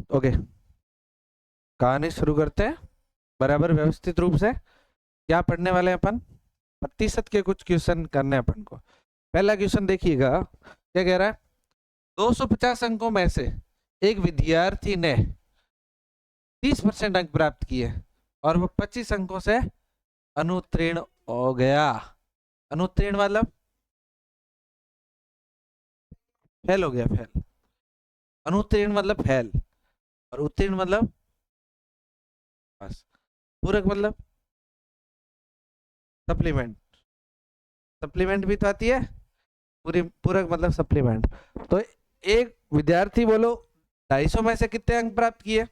Okay, कहानी शुरू करते हैं बराबर व्यवस्थित रूप से। क्या पढ़ने वाले हैं अपन? प्रतिशत के कुछ क्वेश्चन करने हैं अपन को। पहला क्वेश्चन देखिएगा, क्या कह रहा है? 250 अंकों में से एक विद्यार्थी ने 30% अंक प्राप्त किए और वो 25 अंकों से अनुत्तीर्ण हो गया। अनुत्तीर्ण मतलब फेल हो गया, फेल। अनुत्तीर्ण मतलब फेल, और उत्तीर्ण मतलब पास। पूरक मतलब सप्लीमेंट, सप्लीमेंट भी तो आती है। पूरी पूरक मतलब सप्लीमेंट। तो एक विद्यार्थी बोलो 250 में से कितने अंक प्राप्त किए?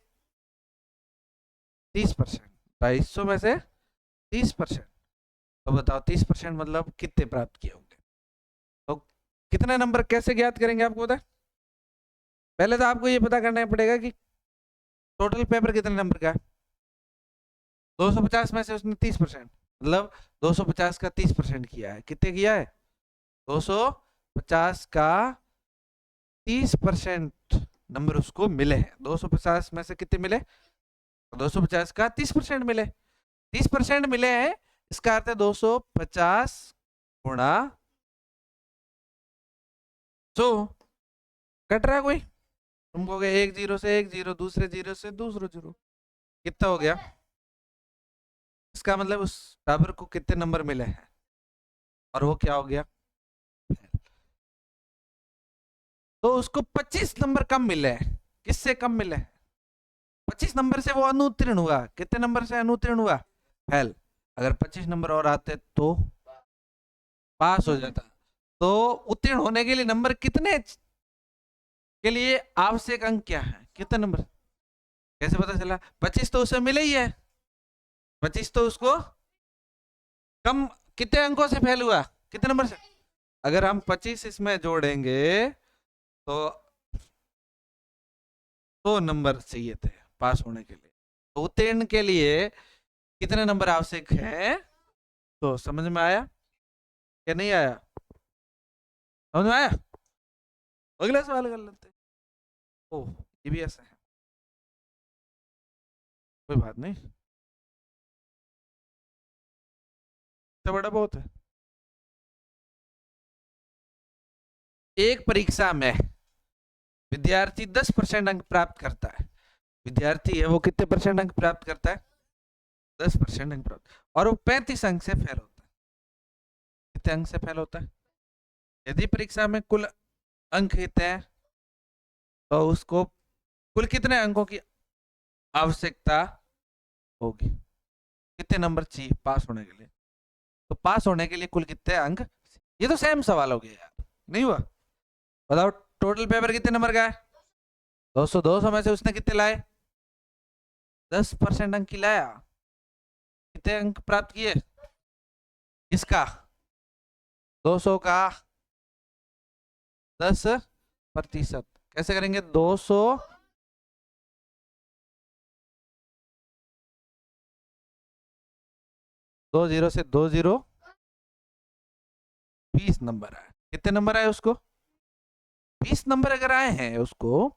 30%। 250 में से 30%, तो बताओ 30% मतलब कितने प्राप्त किए होंगे? तो कितने नंबर कैसे ज्ञात करेंगे आपको पता है? पहले तो आपको ये पता करना पड़ेगा कि टोटल पेपर कितने नंबर का है। 250 में से उसने 30%, मतलब 250 का 30% किया है। कितने किया है? 250 का 30% नंबर उसको मिले हैं। 250 में से कितने मिले? 250 का 30% मिले। 30% मिले हैं, इसका अर्थ है 250 गुणा 100। कट रहा है कोई? तुम कहोगे एक जीरो से एक जीरो, दूसरे जीरो से दूसरा जीरो, कितना हो गया? इसका मतलब उस टावर को कितने नंबर मिले हैं, और वो क्या हो गया? तो उसको 25 नंबर कम मिले हैं। किससे कम मिले? 25 नंबर से वो अनुत्तीर्ण हुआ। कितने नंबर से अनुत्तीर्ण हुआ? फेल। अगर 25 नंबर और आते तो पास हो जाता। तो उत्तीर्ण होने के लिए नंबर कितने के लिए आवश्यक अंक क्या है? कितने नंबर? कैसे पता चला? 25 तो उसे मिले ही है। 25 तो उसको कम, कितने अंकों से फेल हुआ? कितने नंबर से? अगर हम 25 इसमें जोड़ेंगे तो 100 नंबर चाहिए थे पास होने के लिए। तो उत्तीर्ण के लिए कितने नंबर आवश्यक है? तो समझ में आया या नहीं आया? समझ में आया? अगला सवाल कर लेते। ओह, ये भी ऐसा है, कोई बात नहीं, इतना बड़ा बहुत है। एक परीक्षा में विद्यार्थी 10% अंक प्राप्त करता है। विद्यार्थी है वो कितने परसेंट अंक प्राप्त करता है? 10% अंक प्राप्त, और वो 35 अंक से फेल होता है। कितने अंक से फेल होता है? यदि परीक्षा में कुल अंक कितने हैं, तो उसको कुल कितने अंकों की आवश्यकता होगी? कितने नंबर चाहिए पास होने के लिए? तो पास होने के लिए कुल कितने अंक? ये तो सेम सवाल हो गया यार, नहीं हुआ? बताओ टोटल पेपर कितने नंबर का है? 200। 200 में से उसने कितने लाए? 10% अंक की लाया। कितने अंक प्राप्त किए? किसका? 200 का 10%। कैसे करेंगे? 200 दो जीरो से दो जीरो, 20 नंबर आए। कितने नंबर आए उसको? 20 नंबर अगर आए हैं उसको,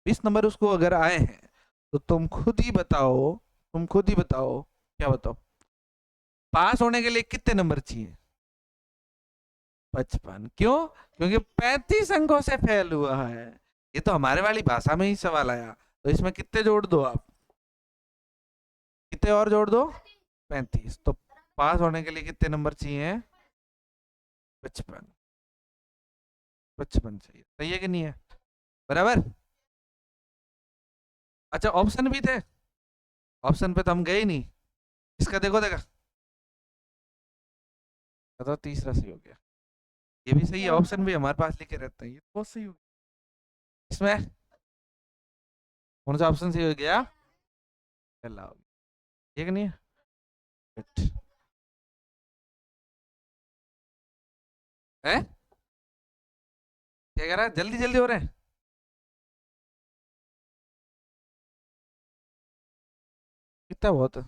20 नंबर उसको अगर आए हैं, तो तुम खुद ही बताओ, तुम खुद ही बताओ, क्या बताओ, पास होने के लिए कितने नंबर चाहिए? 55। क्यों? क्योंकि 35 अंकों से फेल हुआ है। ये तो हमारे वाली भाषा में ही सवाल आया। तो इसमें कितने जोड़ दो आप? कितने और जोड़ दो? 35। तो पास होने के लिए कितने नंबर चाहिए? 55। 55 चाहिए। सही है कि नहीं है? बराबर। अच्छा, ऑप्शन भी थे। ऑप्शन पे तो हम गए ही नहीं। इसका देखो, देखा तो तीसरा सही हो गया। ये भी सही है, ऑप्शन भी हमारे पास लिखे रहते हैं, ये तो बहुत सही हो गया। इसमें कौन सा ऑप्शन सही हो गया? पहला हो गया। ये कि नहीं है? Good. है? क्या कह रहा है? जल्दी जल्दी हो रहे हैं? कितना बहुत है?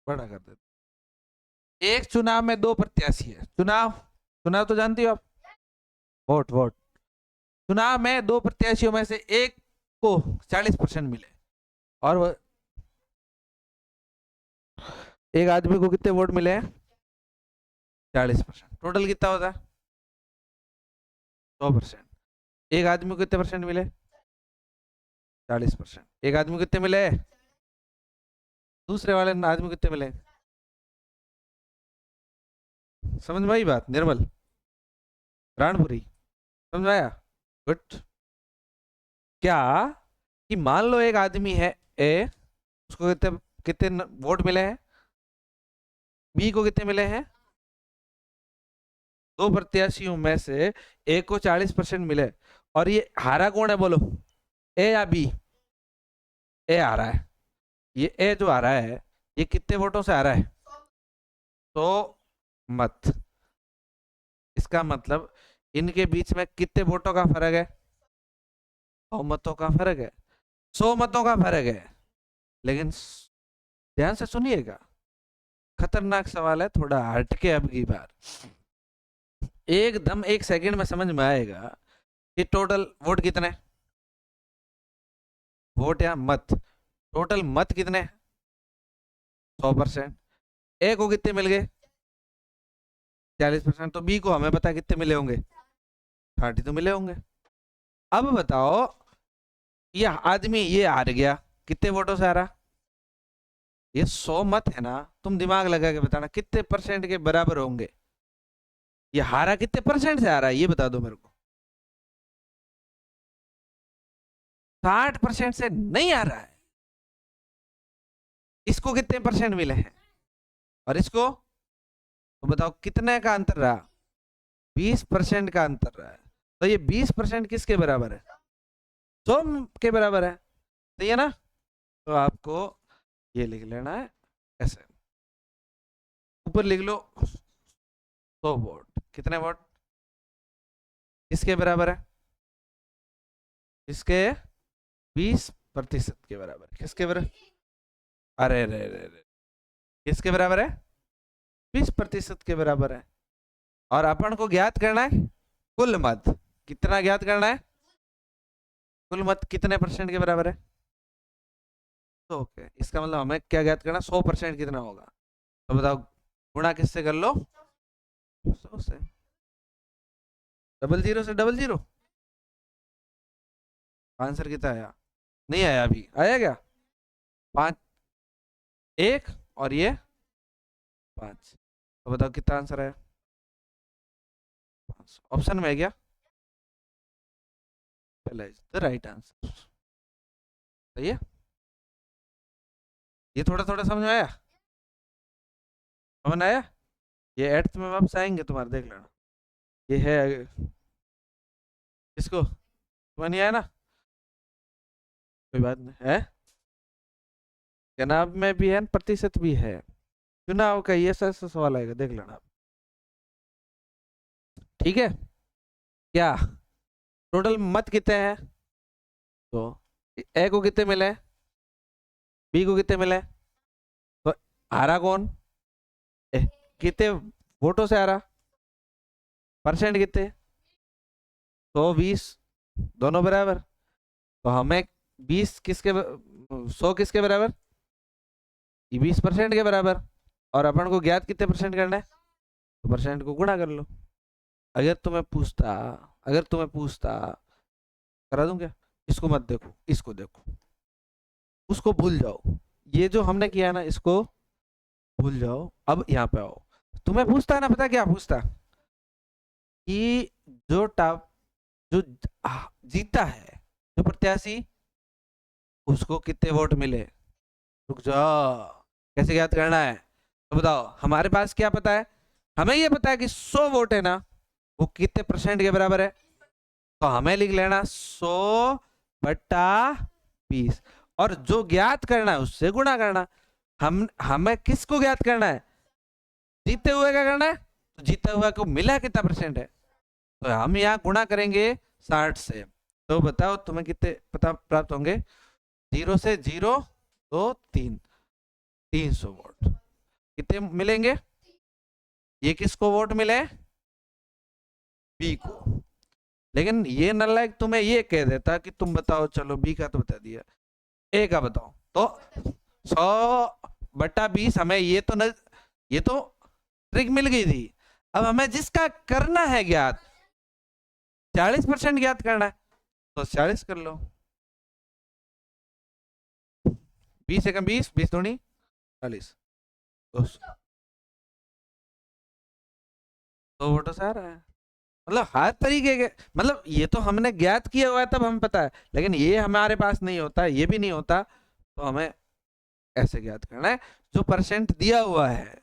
बड़ा कर देते। एक चुनाव में दो प्रत्याशी है। चुनाव, चुनाव तो जानती हो आप? Vote, vote. चुनाव में दो प्रत्याशियों में से एक को 40% मिले और एक आदमी को कितने वोट मिले हैं? 40%। टोटल कितना होता है? 100%। एक आदमी को कितने परसेंट मिले? 40%। एक आदमी को कितने मिले? दूसरे वाले आदमी को कितने मिले? समझ में आई बात निर्मल? राणपुरी समझ आया? गुड। क्या कि मान लो एक आदमी है ए, उसको कितने कितने वोट मिले हैं? बी को कितने मिले हैं? दो प्रत्याशियों में से ए को 40% मिले और ये हारा कौन है बोलो? ए या बी? ए आ रहा है। ये ए जो आ रहा है ये कितने वोटों से आ रहा है? तो मत। इसका मतलब इनके बीच में कितने वोटों का फर्क है? 100 मतों का फर्क है। 100 मतों का फर्क है। लेकिन ध्यान से सुनिएगा, खतरनाक सवाल है, थोड़ा हटके अब की बार एकदम 1 सेकंड में समझ में आएगा कि टोटल वोट कितने? वोट या मत? टोटल मत कितने? 100%। ए को कितने मिल गए? 40%। तो बी को हमें पता है कितने मिले होंगे? 30 तो मिले होंगे। अब बताओ ये आदमी ये हार गया, कितने वोटों से हारा? ये 100 मत है ना, तुम दिमाग लगा के बताना कितने परसेंट के बराबर होंगे? ये हारा कितने परसेंट से हारा है ये बता दो मेरे को। 60% से नहीं आ रहा है। इसको कितने परसेंट मिले हैं और इसको? तो बताओ कितने का अंतर रहा? 20% का अंतर रहा है। तो ये 20% किसके बराबर है? 100 के बराबर है। सही है ना? तो आपको ये लिख लेना है ऐसे, ऊपर लिख लो 100 वोट। कितने वोट? किसके बराबर है? इसके 20% के बराबर। किसके बराबर? अरे अरे अरे अरे, किसके बराबर है? 20% के बराबर है। और अपन को ज्ञात करना है कुल मत। कितना ज्ञात करना है? कुल मत कितने परसेंट के बराबर है? तो ओके, इसका मतलब हमें क्या ज्ञात करना? 100% कितना होगा? तो बताओ, गुणा किससे कर लो? 100 से। 00 से 00। आंसर कितना आया? नहीं आया अभी। आया क्या? 5 1 और ये 5। तो बताओ कितना आंसर आया? 500। ऑप्शन में है क्या? पहला इज द राइट आंसर। सही है। ये थोड़ा थोड़ा समझ में आया? समझ में आया? ये 8th में वापस आएंगे तुम्हारे, देख लेना। ये है इसको समझ नहीं आया ना? कोई बात नहीं है। जनाब में भी है, प्रतिशत भी है। चुनाव का ये ऐसा सवाल आएगा, देख लेना। ठीक है। क्या टोटल मत कितने हैं? तो ए को कितने मिले? बी को कितने मिले? तो हारा कौन? कितने वोटों से हारा? परसेंट कितने? 120। दोनों बराबर। तो हमें 20 किसके 100 किसके बराबर? 20% के बराबर। और अपन को ज्ञात कितने परसेंट करना है? तो परसेंट को गुणा कर लो। अगर तुम्हें पूछता करा दूं क्या? इसको मत देखो, इसको देखो, उसको भूल जाओ। ये जो हमने किया ना इसको भूल जाओ। अब यहाँ पे आओ। तुम्हें पूछता है ना, पता क्या पूछता? कि जो जो जीता है जो प्रत्याशी, उसको कितने वोट मिले? रुक जाओ, कैसे ज्ञात करना है? तो बताओ, हमारे पास क्या पता है? हमें ये पता है कि 100 वोट है ना, वो कितने परसेंट के बराबर है? तो हमें लिख लेना 100/20। और जो ज्ञात करना है उससे गुणा करना। हमें किसको ज्ञात करना है? जीते हुए का करना है। तो जीते हुए को मिला कितना परसेंट है? तो हम यहाँ गुणा करेंगे 60 से। तो बताओ तुम्हें कितने पता प्राप्त होंगे? 0 से 0 2 3, 300 वोट कितने मिलेंगे? ये किसको वोट मिले? बी को। लेकिन ये नालायक तुम्हें ये कह देता कि तुम बताओ, चलो बी का तो बता दिया, ए का बताओ, तो 100/20 हमें ये तो ट्रिक मिल गई थी। अब हमें जिसका करना है ज्ञात, 40% ज्ञात करना है, तो 40 कर लो। 20 एकम 20, 20 दूनी 40, तो वोटो से आ रहा है। मतलब हर तरीके के, मतलब ये तो हमने ज्ञात किया हुआ है तब हमें पता है, लेकिन ये हमारे पास नहीं होता, ये भी नहीं होता, तो हमें ऐसे ज्ञात करना है। जो परसेंट दिया हुआ है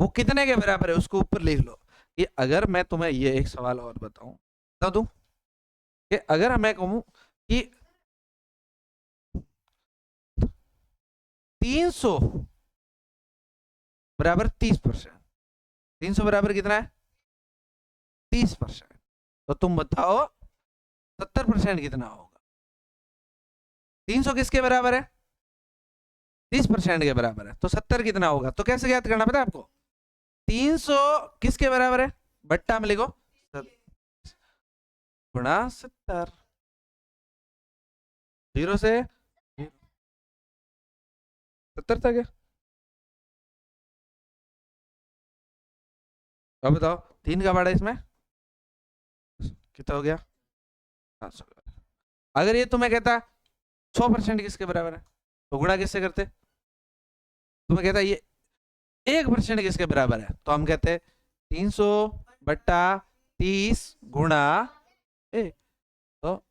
वो कितने के बराबर है उसको ऊपर लिख लो। कि अगर मैं तुम्हें ये एक सवाल और बताऊं, बता दूं कि अगर मैं कहूं कि 300 बराबर 30%, 300 बराबर कितना है 30%, तो तुम बताओ 70% कितना होगा। 300 किसके बराबर है 30% के बराबर है, तो 70 कितना होगा। तो कैसे ज्ञात करना पता है आपको, 300 किसके बराबर है, बट्टा में लिखो गुणा 70, 0 से 70 तक है। अब बताओ 3 का बड़ा इसमें कितना हो गया 700। अगर ये तुम्हें कहता 100% किसके बराबर है, तो गुणा किससे करते, तुम्हें कहता ये 1% किसके बराबर है, तो हम कहते 300/30 गुणा ए। तो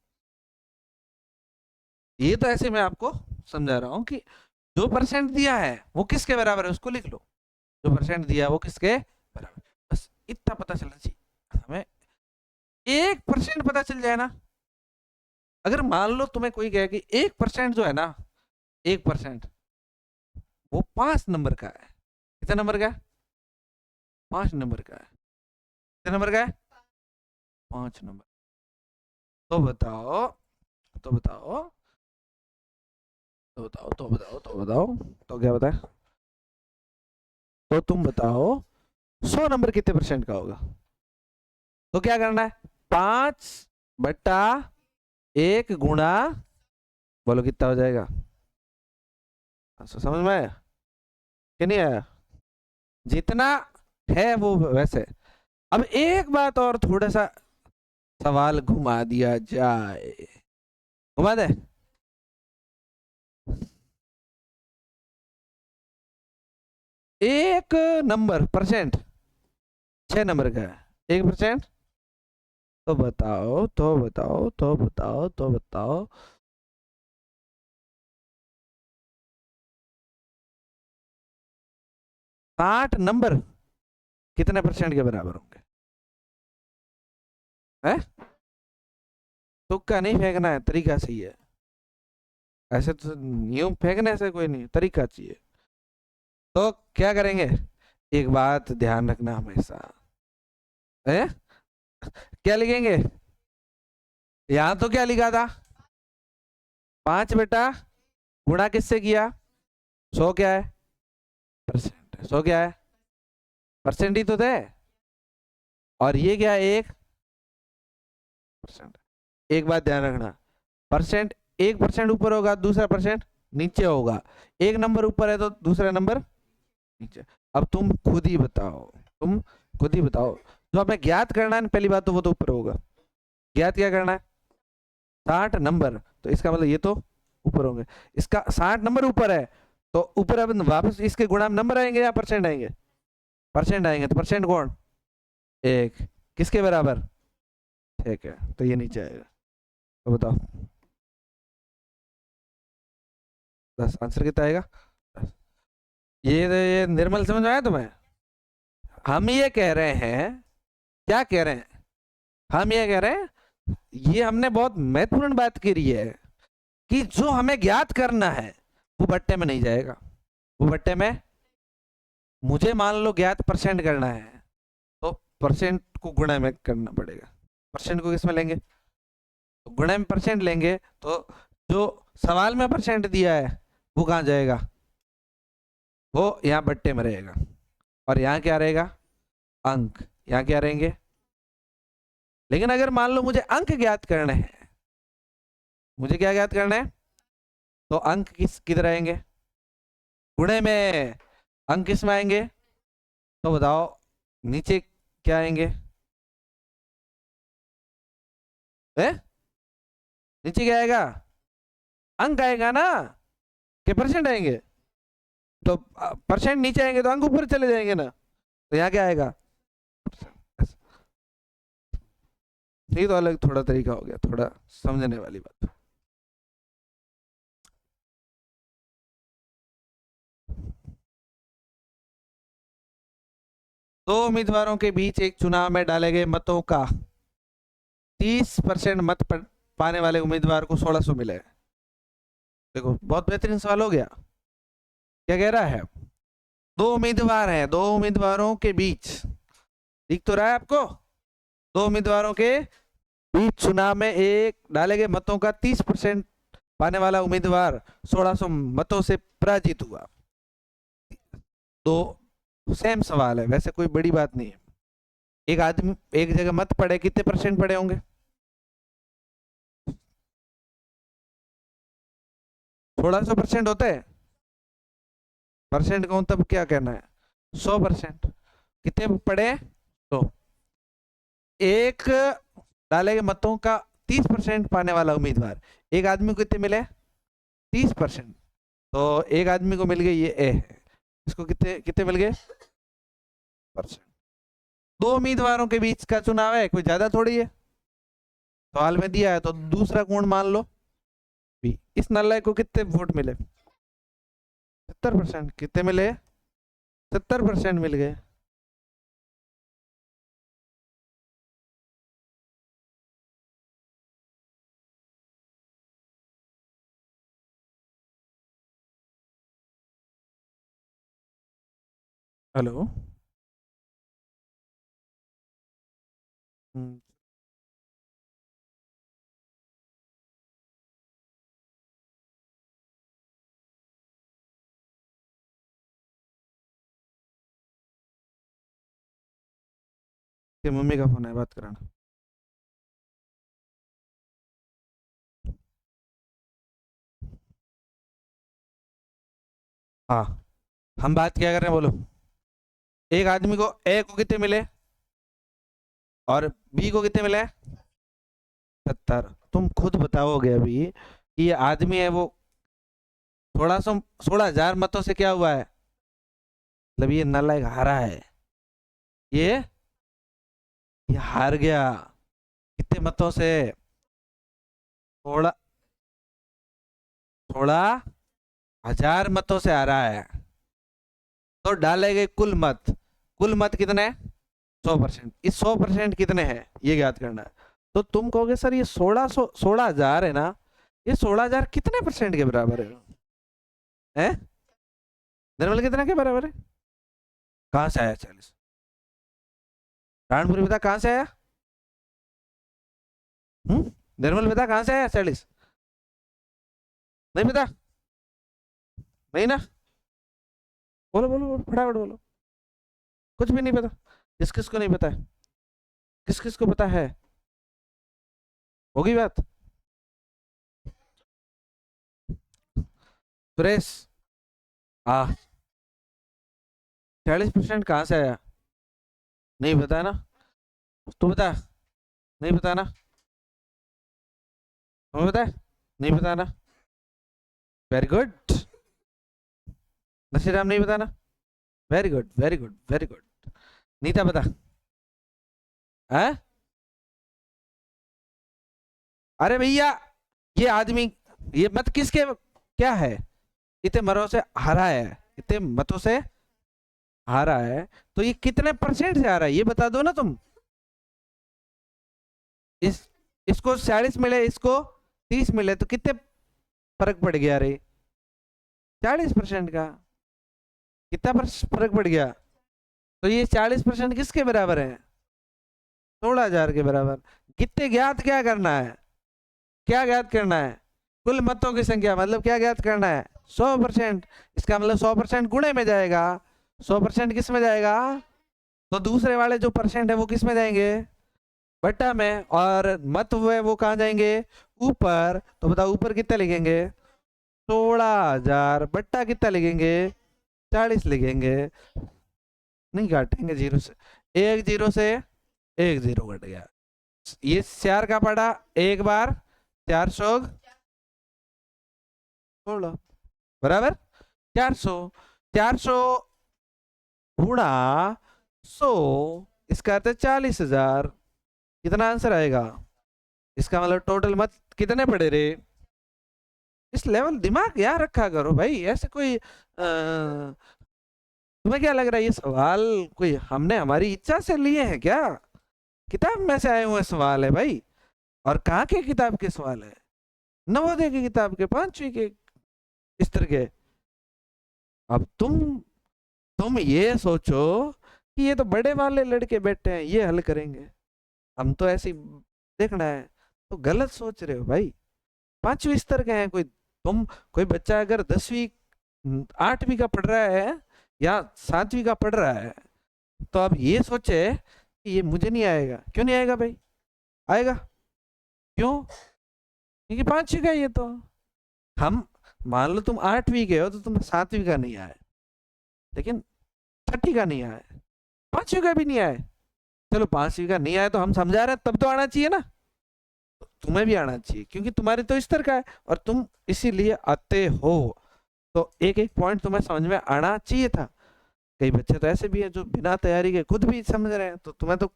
ये तो ऐसे मैं आपको समझा रहा हूं कि जो परसेंट दिया है वो किसके बराबर है उसको लिख लो, जो परसेंट दिया है वो किसके बराबर, बस इतना पता चलना चाहिए हमें। 1% पता चल जाए ना, अगर मान लो तुम्हें कोई कहे कि 1% जो है ना, 1% वो 5 नंबर का है, कितने नंबर का है 5 नंबर का है, कितने नंबर का है 5 नंबर। तो बताओ तो बताओ तो बताओ तो बताओ तो बताओ तो क्या बताए, तो तुम बताओ 100 नंबर कितने परसेंट का होगा। तो क्या करना है 5/1 गुणा, बोलो कितना हो जाएगा, समझ में आया कि नहीं आया, जितना है वो वैसे। अब एक बात और, थोड़ा सा सवाल घुमा दिया जाए, घुमा दे। एक नंबर परसेंट 6 नंबर का है 1%, तो बताओ तो बताओ तो बताओ तो बताओ 60 नंबर कितने परसेंट के बराबर होंगे, है तुक्का नहीं फेंकना है, तरीका सही है, ऐसे तो यूं फेंकने से कोई नहीं, तरीका चाहिए। तो क्या करेंगे, एक बात ध्यान रखना हमेशा, है क्या लिखेंगे, यहां तो क्या लिखा था 5 गुणा किससे किया, 100 क्या है परसेंट, 100 क्या है परसेंट ही तो थे, और ये क्या है 1%। एक बात ध्यान रखना, परसेंट 1% ऊपर होगा दूसरा परसेंट नीचे होगा, एक नंबर ऊपर है तो दूसरा नंबर नीचे। अब तुम खुद ही बताओ, तुम खुद ही बताओ, जो हमें ज्ञात करना है पहली बात तो वो तो ऊपर होगा, ज्ञात क्या करना है 60 नंबर, तो इसका मतलब ये तो ऊपर होंगे, इसका 60 नंबर ऊपर है, तो ऊपर अब वापस इसके गुणा में नंबर आएंगे या परसेंट आएंगे, परसेंट आएंगे, तो परसेंट कौन 1 किसके बराबर, ठीक है, तो ये नीचे आएगा। तो बताओ 10, आंसर कितना आएगा 10। ये निर्मल समझ में आया तुम्हें, हम ये कह रहे हैं, क्या कह रहे हैं, हम ये कह रहे हैं, ये हमने बहुत महत्वपूर्ण बात करी है कि जो हमें ज्ञात करना है वो बट्टे में नहीं जाएगा, वो बट्टे में, मुझे मान लो ज्ञात परसेंट करना है तो परसेंट को गुणा में करना पड़ेगा, परसेंट को किसमें लेंगे, तो गुणा में परसेंट लेंगे, तो जो सवाल में परसेंट दिया है वो कहाँ जाएगा, वो यहाँ बट्टे में रहेगा, और यहाँ क्या रहेगा अंक, यहाँ क्या रहेंगे लेकिन अगर मान लो मुझे अंक ज्ञात करने हैं, मुझे क्या ज्ञात करना है, तो अंक किधर आएंगे, गुणे में अंक किस में आएंगे, तो बताओ नीचे क्या आएंगे, नीचे क्या आएगा, अंक आएगा ना, कि परसेंट आएंगे, तो परसेंट नीचे आएंगे तो अंक ऊपर चले जाएंगे ना, तो यहाँ क्या आएगा, ये तो अलग थोड़ा तरीका हो गया, थोड़ा समझने वाली बात। दो उम्मीदवारों के बीच एक चुनाव में डाले गए मतों का 30% मत पाने वाले उम्मीदवार को 1600 मिले। देखो बहुत बेहतरीन सवाल हो गया। क्या कह रहा है, दो उम्मीदवार हैं, दो उम्मीदवारों के बीच, दिख तो रहा है आपको, दो उम्मीदवारों के बीच चुनाव में एक डाले गए मतों का 30% पाने वाला उम्मीदवार 1600 मतों से पराजित हुआ। दो सेम सवाल है, वैसे कोई बड़ी बात नहीं है। एक आदमी एक जगह मत पड़े, कितने परसेंट पड़े होंगे, 1600% होता है, परसेंट कौन तब क्या कहना है, 100%। कितने पड़े, तो एक डाले गए मतों का 30% पाने वाला उम्मीदवार, एक आदमी को कितने मिले, 30%, तो एक आदमी को मिल गए, ये ए है, इसको कितने कितने मिल गए, परसेंट। दो उम्मीदवारों के बीच का चुनाव है, कोई ज्यादा थोड़ी है, सवाल में दिया है, तो दूसरा कोण मान लो बी। इस नल्ले को कितने वोट मिले, 70%, कितने मिले, 70% मिल गए। हेलो, कि मम्मी का फोन है, बात कराना। हाँ, हम बात क्या कर रहे हैं बोलो। एक आदमी को ए को कितने मिले और बी को कितने मिले, 70। तुम खुद बताओगे अभी कि ये आदमी है वो 16,000 मतों से क्या हुआ है, मतलब ये नालायक हारा है, ये ये हार गया, कितने मतों से, थोड़ा 16,000 मतों से हारा है। तो डाले गए कुल मत, कुल मत कितने, 100%। इस 100% कितने हैं ये ज्ञात करना है। तो तुम कहोगे सर ये 16,000 है ना, ये 16,000 कितने परसेंट के बराबर है, निर्मल कितने के बराबर है, कहां से आया 40, रानपुरी बता कहां से आया, निर्मल बता कहां से आया 40, नहीं पता, नहीं ना, बोलो बोलो बोलो, फटाफट बोलो, कुछ भी नहीं पता, किस किस को नहीं पता है, किस किस को पता है, होगी बात, सुरेश, आ 40% कहां से आया, नहीं पता ना, तू बता, नहीं पता ना, तुम्हें पता है, नहीं पता ना, वेरी गुड, नशीराम नहीं पता ना, very good very good very good, Nita बता, है, अरे भैया ये आदमी, ये मत किसके क्या है, इतने मरों से हारा है, इतने मतों से हारा है, तो ये कितने परसेंट से हारा है ये बता दो ना तुम। इसको 40 मिले, इसको 30 मिले, तो कितने फर्क पड़ गया रे, 40% का, कितना फर्क पड़ गया, तो ये 40% किसके बराबर है, 16,000 के बराबर। कितने ज्ञात क्या करना है, क्या ज्ञात करना है, कुल मतों की संख्या, मतलब क्या ज्ञात करना है, 100%। इसका मतलब 100% गुणे में जाएगा, 100% किस में जाएगा, तो दूसरे वाले जो परसेंट है वो किस में जाएंगे, बट्टा में, और मत हुए वो कहाँ जाएंगे, ऊपर। तो बताओ ऊपर कितना लिखेंगे, 16,000, बट्टा कितना लिखेंगे, 40 लिखेंगे। नहीं काटेंगे जीरो से, एक जीरो से एक जीरो कट गया। ये 4 का पड़ा एक बार, 400 बोलो बराबर 400, 400 गुणा 100, इसका अर्थ है 40,000। कितना आंसर आएगा, इसका मतलब टोटल मत कितने पड़े रे। इस लेवल दिमाग याद रखा करो भाई, ऐसे कोई तुम्हें क्या लग रहा है ये सवाल कोई हमने हमारी इच्छा से लिए हैं क्या, किताब में से आए हुए सवाल है भाई। और कहाँ के किताब के सवाल है, नवोदय की किताब के, 5वीं के स्तर के। अब तुम ये सोचो कि ये तो बड़े वाले लड़के बैठे हैं ये हल करेंगे, हम तो ऐसे देखना है, तो गलत सोच रहे हो भाई। 5वीं स्तर के हैं, कोई बच्चा अगर 10वीं 8वीं का पढ़ रहा है या 7वीं का पढ़ रहा है, तो अब ये सोचे कि ये मुझे नहीं आएगा। क्यों नहीं आएगा भाई, आएगा। क्यों, क्योंकि 5वीं का ये तो हम मान लो तुम 8वीं के हो तो तुम 7वीं का नहीं आए, लेकिन छठी का नहीं आए, 5वीं का भी नहीं आए। चलो 5वीं का नहीं आए तो हम समझा रहे हैं, तब तो आना चाहिए ना, तुम्हें भी आना चाहिए क्योंकि तुम्हारे तो स्तर का है और तुम इसीलिए आते हो। तो एक एक पॉइंट तुम्हें समझ में आना चाहिए था। कई बच्चे तो ऐसे भी हैं जो बिना तैयारी के खुद भी समझ रहे हैं, तो तुम्हें तो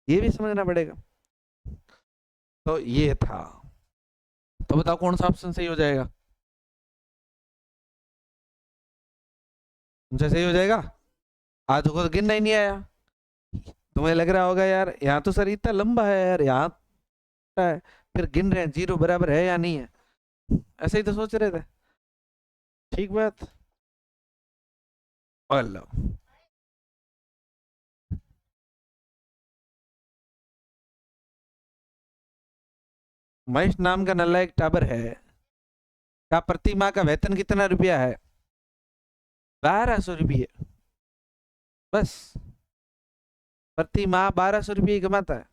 ये भी समझना पड़ेगा। तो ये था, तो बताओ कौन सा ऑप्शन सही हो जाएगा, मुझे सही हो जाएगा। आज को तो गिनना ही नहीं आया, तुम्हें लग रहा होगा यार यहाँ तो सर इतना लंबा है यार, यहाँ है फिर गिन रहे हैं जीरो बराबर है या नहीं है, ऐसे ही तो सोच रहे थे। ठीक बात। हेलो, महेश नाम का नालायक टाबर है का प्रति माह का वेतन कितना रुपया है, 1200 रुपये बस। प्रति माह 1200 रुपये कमाता है,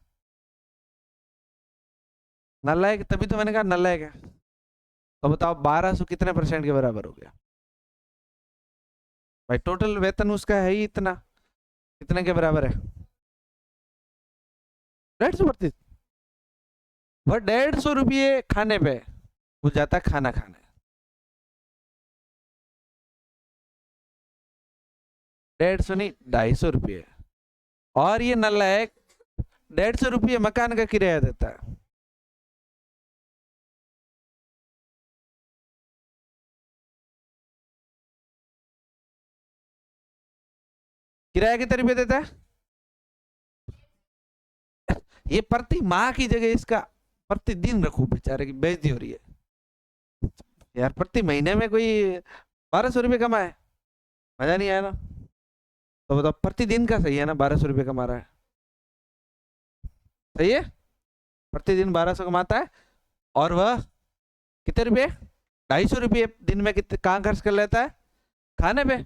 नालायक, तभी तो मैंने कहा नालायक है। तो बताओ 1200 कितने परसेंट के बराबर हो गया भाई, टोटल वेतन उसका है ही इतना, कितने के बराबर है, 150 प्रति। वह 150 रुपये खाने पे वो जाता है खाना खाने, 150 नहीं 250 रुपये। और ये नालायक 150 रुपये मकान का किराया देता है। किराया कितने रुपये देता है, ये प्रति माह की जगह इसका प्रतिदिन रखो, बेचारे की बेइज्जती हो रही है यार। प्रति महीने में कोई 1200 रुपये कमाए, मजा नहीं आया ना। तो बताओ प्रतिदिन का सही है ना, 1200 रुपये कमा रहा है, सही है। प्रतिदिन 1200 कमाता है और वह कितने रुपये, 250 रुपये दिन में कितने कहाँ खर्च कर लेता है, खाने पे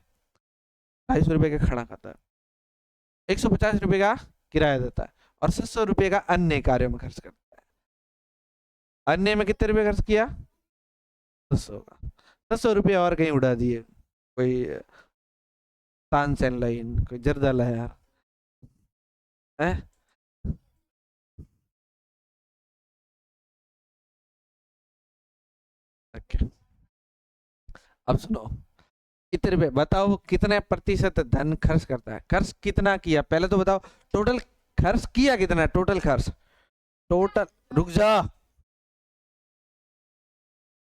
250 रुपये का खाना खाता है, 150 रुपये का किराया देता है और 700 रुपये का अन्य कार्यों में खर्च करता है। अन्य में कितने रुपये खर्च किया, 700 का, 700 रुपये और कहीं उड़ा दिए, कोई तानसेन लाइन, कोई जर्दा लहर है। ओके, अब सुनो, कितने रुपए बताओ, कितने प्रतिशत धन खर्च करता है, खर्च कितना किया पहले तो बताओ, टोटल खर्च किया कितना, टोटल खर्च, टोटल, रुक जा,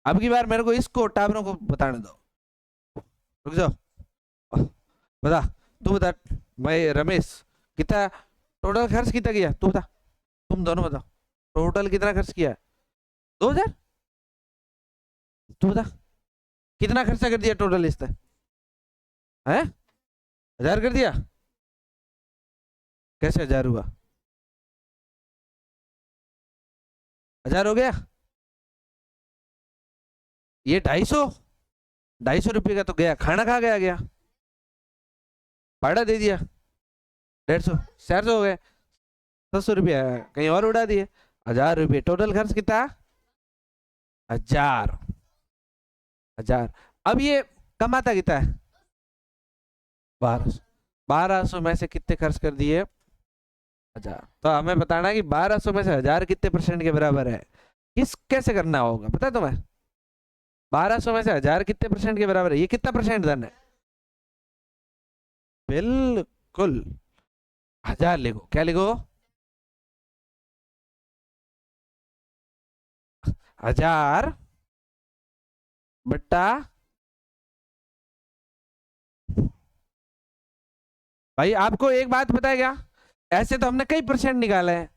अब की बार मेरे को इसको टाबरों को बताने दो, रुक जाओ, बता, तू बता, मैं रमेश, कितना टोटल खर्च कितना किया तू बता, तुम दोनों बताओ टोटल कितना खर्च किया, 2000, तू बता कितना खर्चा कर दिया टोटल इसने, है 1000 कर दिया, कैसे 1000 हुआ, 1000 हो गया, ये 250 रुपये का तो गया, खाना खा गया, गया भाड़ा दे दिया, 150, 400 हो गए, 600 रुपया कहीं और उड़ा दिए। 1000 रुपये टोटल खर्च कितना? 1000। 1000। अब ये कमाता कितना है? 1200। 1200 में से कितने खर्च कर दिए? 1000। तो हमें बताना है कि 1200 में से 1000 कितने परसेंट के बराबर है। किस कैसे करना होगा पता है तुम्हें? 1200 में से 1000 कितने परसेंट के बराबर है? ये कितना परसेंट धन है? बिल्कुल 1000 लिखो। क्या लिखो? 1000 बट्टा, भाई आपको एक बात पता है क्या? ऐसे तो हमने कई परसेंट निकाले हैं।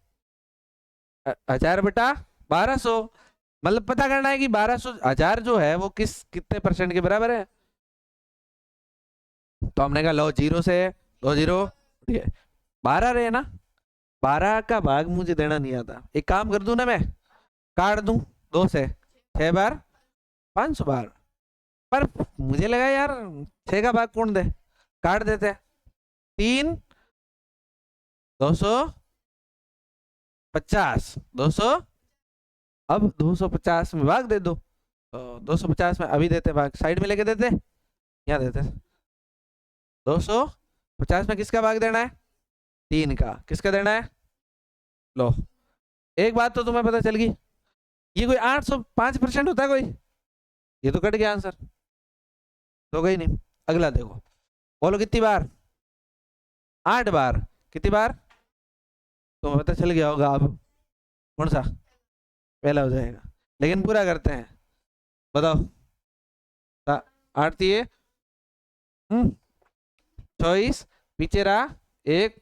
1000 बटा 1200, मतलब पता करना है कि 1200 1000 जो है वो कितने परसेंट के बराबर है। तो हमने कहा लो जीरो से दो जीरो, ठीक है 12 रहे ना। 12 का भाग मुझे देना नहीं आता, एक काम कर दूं ना, मैं काट दूं 2 से 6 बार 500 बार। पर मुझे लगा यार 6 का भाग कौन दे, काट देते। 3 250 200, अब 250 में भाग दे दो। तो 250 में अभी देते भाग, साइड में लेके देते, यहाँ देते। 250 में किसका भाग देना है? 3 का। किसका देना है? लो एक बात तो तुम्हें पता चल गई, ये कोई 805% होता है कोई? ये तो कट गया आंसर, तो गई नहीं। अगला देखो, बोलो कितनी बार? 8 बार। कितनी बार? तुम्हें पता चल गया होगा अब कौन सा पहला हो जाएगा, लेकिन पूरा करते हैं। बताओ 8 दिए 24, पीछे रहा 1,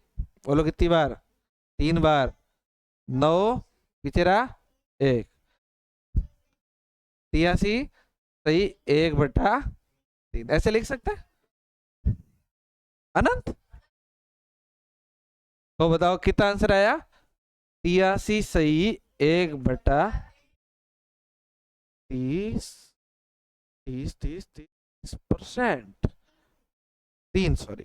बोलो कितनी बार? 3 बार। 9, पीछे रहा 1, 83 सही 1/3। ऐसे लिख सकते हैं अनंत। तो बताओ कितना आंसर आया? 83 सही 1/30। 30% 3, सॉरी।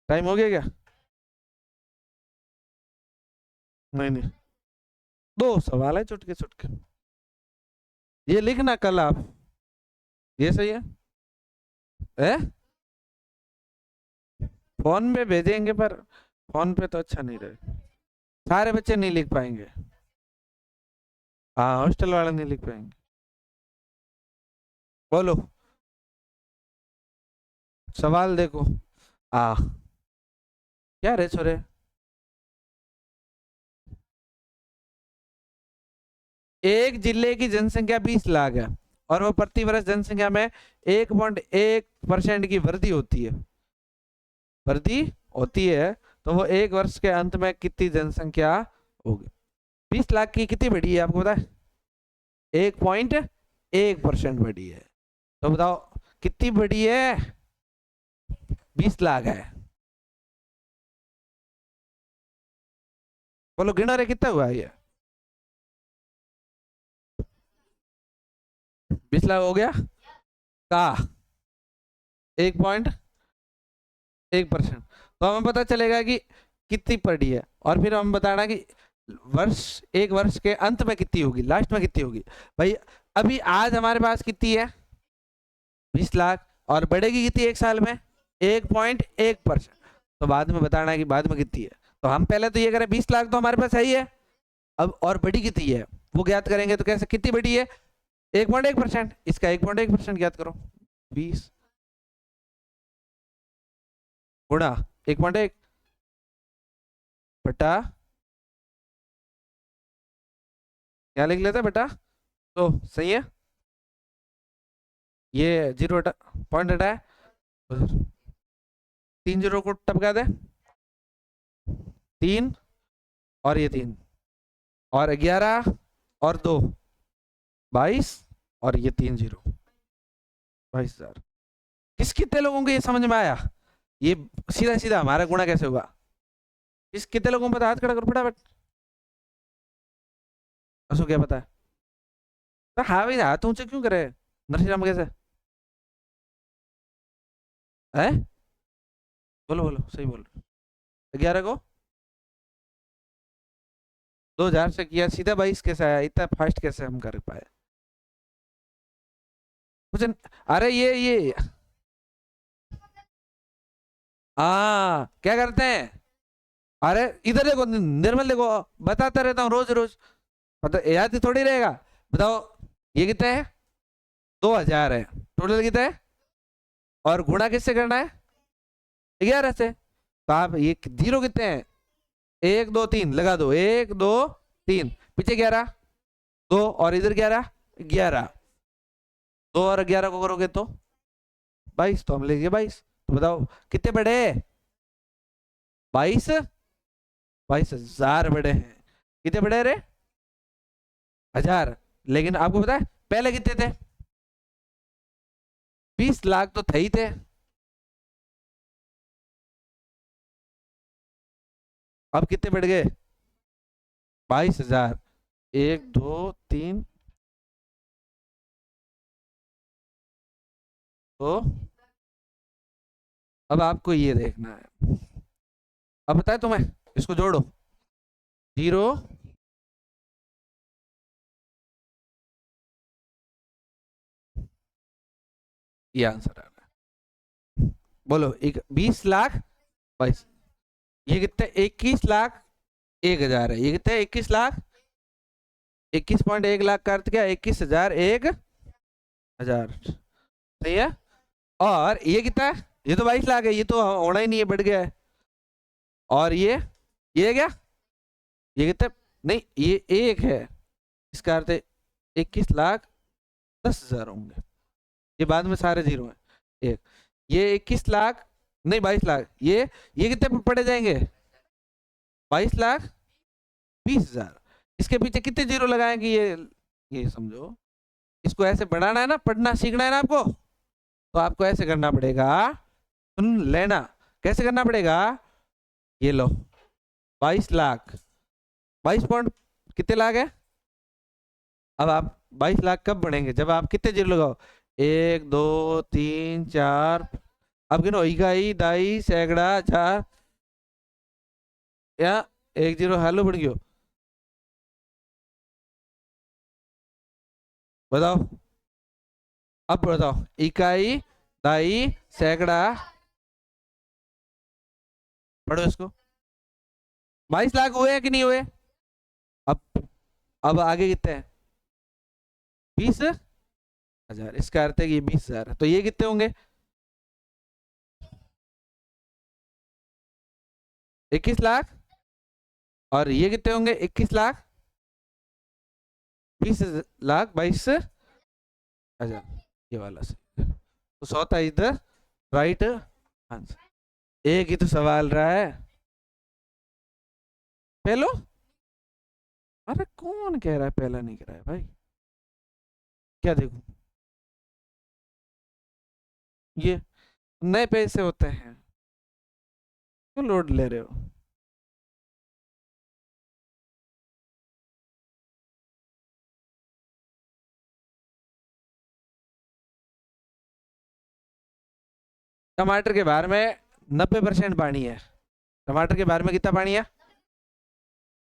टाइम हो गया क्या? नहीं नहीं, 2 सवाल है चुटके चुटके, ये लिखना कल आप। ये सही है? ए? फोन पे भेजेंगे पर फोन पे तो अच्छा नहीं रहे, सारे बच्चे नहीं लिख पाएंगे। हाँ हॉस्टल वाले नहीं लिख पाएंगे। बोलो सवाल देखो। आ क्या रे छोरे? एक जिले की जनसंख्या 20 लाख है और वो प्रति वर्ष जनसंख्या में 1.1% की वृद्धि होती है। वृद्धि होती है तो वो एक वर्ष के अंत में कितनी जनसंख्या होगी? 20 लाख की कितनी बढ़ी है आपको पता है? 1.1% बढ़ी है। तो बताओ कितनी बढ़ी है? 20 लाख है। बोलो गिनो रे कितना हुआ ये? 20 लाख हो गया का 1.1%। तो हमें पता चलेगा कि कितनी पड़ी है, और फिर हम बताना कि एक वर्ष के अंत में कितनी होगी, लास्ट में कितनी होगी। भाई अभी आज हमारे पास कितनी है? 20 लाख, और बढ़ेगी कितनी एक साल में? 1.1%। तो बाद में बताना है कि बाद में कितनी है। तो हम पहले तो ये करें 20 लाख तो हमारे पास है ही है, अब और बड़ी कितनी है वो ज्ञात करेंगे। तो कैसे कितनी बड़ी है? 1.1%, इसका 1.1% ज्ञात करो। 20 गुणा 1.1 बटा, क्या लिख लेते बेटा? तो सही है, ये जीरो पॉइंट हटा है, 3 जीरो को टपका दे, 3 और ये 3 और 11 और 2 22 और ये 3 जीरो 22,000। कितने लोगों को ये समझ में आया? ये सीधा सीधा हमारा गुणा कैसे हुआ? कितने लोगों को पता? हाथ खड़ा करो फटाफट। असो क्या पता है? तो हाँ भाई हाथ ऊंचे क्यों करे नरसिंह कैसे? है? बोलो बोलो, सही बोल रहे हो। 11 को 2000 से किया, सीधा 22 कैसे आया? इतना फास्ट कैसे हम कर पाए? कुछ अरे ये क्या करते हैं? अरे इधर देखो निर्मल, देखो बताता रहता हूँ रोज रोज, पता याद ही थोड़ी रहेगा। बताओ ये कितना है? 2000 है। टोटल कितना है? और गुणा किससे करना है? 11 से। तो आप ये जीरो कितने हैं? 1 2 3 लगा दो, 1 2 3, पीछे 11, 2 और इधर 11, 11, 2 और 11 को करोगे तो 22, तो हम लेंगे 22। तो बताओ कितने बड़े? 22, 22,000 बड़े हैं। कितने बड़े रे? 1000। लेकिन आपको पता है पहले कितने थे? 20 लाख तो थे ही थे। अब कितने बढ़ गए? 22,000। 1 2 3, तो अब आपको ये देखना है। अब बताए तुम्हें, इसको जोड़ो। 0, ये आंसर आ रहा है। बोलो, 20 लाख 22, ये कितने? 21 लाख 1 हजार है। ये कितने? 21 लाख, 21.1 लाख का अर्थ क्या? 21,001 हजार। सही है। और ये कितना है? ये तो 22 लाख है, ये तो होना ही नहीं है, बढ़ गया है। और ये क्या? ये कितना? नहीं, ये एक है, इसका अर्थ है 21,10,000 होंगे। ये बाद में सारे जीरो हैं। एक, ये 21 लाख, नहीं 22 लाख, ये कितने पड़े जाएंगे? 22,20,000। इसके पीछे कितने जीरो लगाएंगे? ये समझो, इसको ऐसे बढ़ाना है ना, पढ़ना सीखना है ना आपको, तो आपको ऐसे करना पड़ेगा। सुन लेना, कैसे करना पड़ेगा? ये लो, 22 लाख, 22 पॉइंट कितने लाख है? अब आप 22 लाख कब बढ़ेंगे? जब आप कितने जीरो लगाओ? 1 2 3 4, अब गिनो, इकाई दाई सैकड़ा हजार, या एक जीरो हेलो बढ़ गयो। बताओ, अब बताओ, इकाई दाई सैकड़ा, पढ़ो इसको। 22 लाख हुए कि नहीं हुए? अब अब आगे कितने हैं? 20,000। इसका अर्थ है कि ये 20,000 है, तो ये कितने होंगे? 21 लाख। और ये कितने होंगे? 21 लाख, 20 लाख 22,000। ये वाला सही है। तो सौता इधर राइट आंसर। एक ही तो सवाल रहा है। पहलो, अरे कौन कह रहा है पहला नहीं कह रहा है भाई? क्या देखूं? ये नए पैसे होते हैं, क्यों लोड ले रहे हो? टमाटर के बारे में 90% पानी है। टमाटर के बारे में कितना पानी है?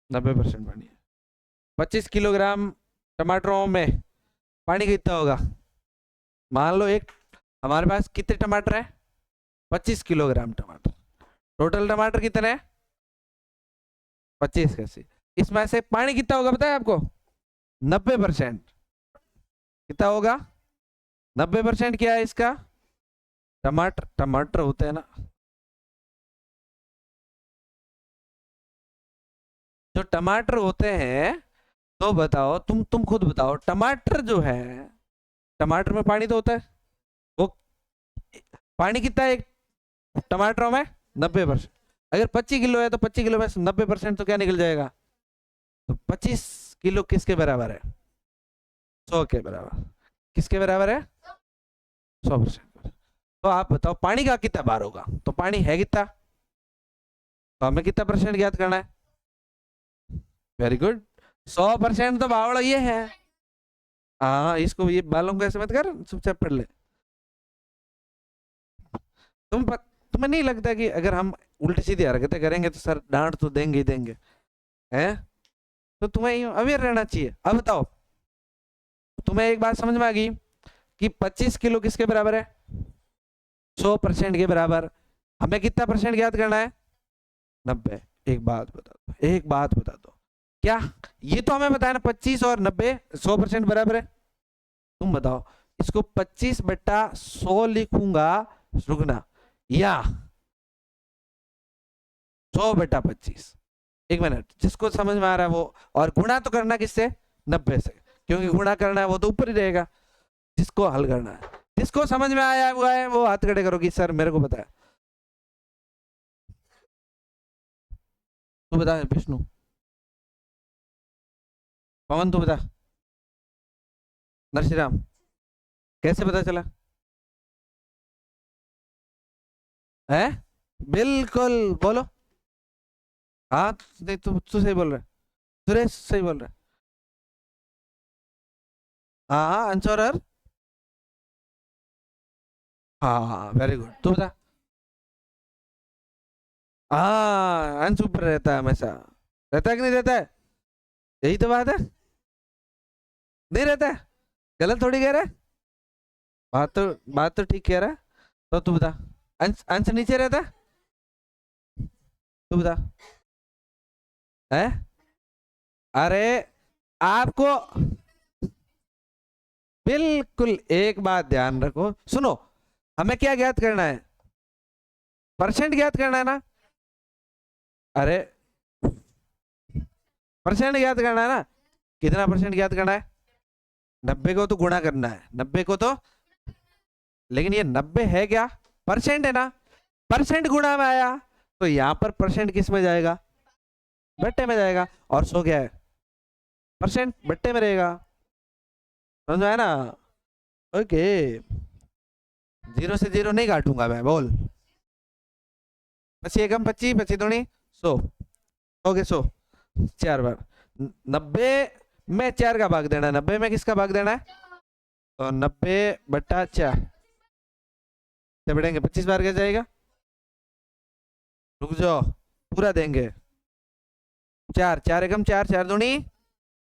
90% पानी है। 25 किलोग्राम टमाटरों में पानी कितना होगा? मान लो एक, हमारे पास कितने टमाटर है? 25 किलोग्राम टमाटर। टोटल टमाटर कितने हैं? 25 कैसे? इसमें से पानी कितना होगा पता है आपको? 90%। कितना होगा? 90% क्या है इसका? टमाटर, टमाटर होते हैं ना, जो टमाटर होते हैं। तो बताओ, तुम खुद बताओ, टमाटर जो है, टमाटर में पानी तो होता है, वो पानी कितना है एक टमाटरों में? 90%। अगर 25 किलो है तो 25 किलो में 90% तो क्या निकल जाएगा? तो 25 किलो किसके बराबर है? 100 के बराबर। किसके बराबर है? 100%। तो आप बताओ पानी का कितना बार होगा? तो पानी है कितना, तो हमें कितना परसेंट ज्ञात करना है? वेरी गुड, 100% तो बावड़ा ये है। हाँ, इसको ये बालों को ऐसे मत कर, चुपचाप पढ़ ले। तुम्हें नहीं लगता कि अगर हम उल्टी सीधी हरकतें करेंगे तो सर डांट तो देंगे ही देंगे, हैं? तो तुम्हें अवेयर रहना चाहिए। अब बताओ, तुम्हें एक बात समझ में आ गई कि 25 किलो किसके बराबर है? 100% के बराबर। हमें कितना परसेंट ज्ञात करना है? 90। एक बात बता दो, एक बात बता दो, क्या ये तो हमें बताया ना 25 और 90 100% बराबर है? तुम बताओ, इसको 25/100 लिखूंगा, रुकना, या 100/25? एक मिनट, जिसको समझ में आ रहा है वो, और गुणा तो करना किससे? 90 से, क्योंकि गुणा करना है वो तो ऊपर ही रहेगा। जिसको हल करना है, जिसको समझ में आया हुआ है वो हाथ खड़े करो कि सर मेरे को पता है। तू बता विष्णु, पवन तू बता, नरसिंह कैसे पता चला? है? बिल्कुल, बोलो। हाँ, नहीं तू सही बोल रहा है, सुरेश सही बोल रहा है। हाँ हाँ, आंसर। हाँ वेरी गुड, तू बता। हाँ, अंश ऊपर रहता है हमेशा। रहता है कि नहीं रहता है? यही तो बात है, नहीं रहता है। गलत थोड़ी कह रहा है, बात तो ठीक कह रहा है। तो तू बता, अंश अंश नीचे रहता है? तू बता। है? अरे आपको बिल्कुल एक बात ध्यान रखो, सुनो, हमें क्या ज्ञात करना है? परसेंट ज्ञात करना है ना? अरे परसेंट ज्ञात करना है ना? कितना परसेंट ज्ञात करना है? 90 को तो गुणा करना है, 90 को तो, लेकिन ये 90 है क्या? परसेंट है ना? परसेंट गुणा में आया, तो यहां पर परसेंट किस में जाएगा? बट्टे में जाएगा। और 100 क्या है? परसेंट बट्टे में रहेगा। समझ में आया ना? ओके, जीरो से जीरो नहीं काटूंगा मैं, बोल। 25 एकम 25, 25 दूनी 100, ओके 100 4 बार। 90 में 4 का भाग देना है, 90 में किसका भाग देना है? तो 90/4 से बढ़ेंगे 25 बार क्या जाएगा? रुक जाओ, पूरा देंगे। 4 4 एकम 4, 4 दूनी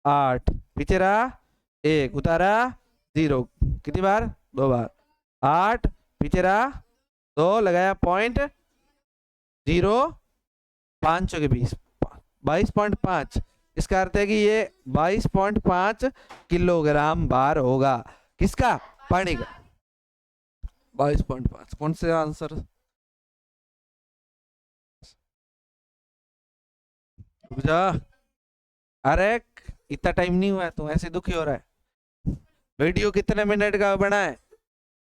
8, पीछे रहा 1, उतारा 0, कितनी बार? 2 बार। 8 पीछे रहा 2, लगाया पॉइंट 0, 5 के 20, 22.5। इसका अर्थ है कि ये 22.5 किलोग्राम बार होगा। किसका? पानी का। 22.5 कौन से आंसर? रुक जा, अरे इतना टाइम नहीं हुआ है तो ऐसे दुखी हो रहा है। वीडियो कितने मिनट का बना है?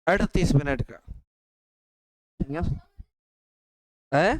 38 मिनट का है?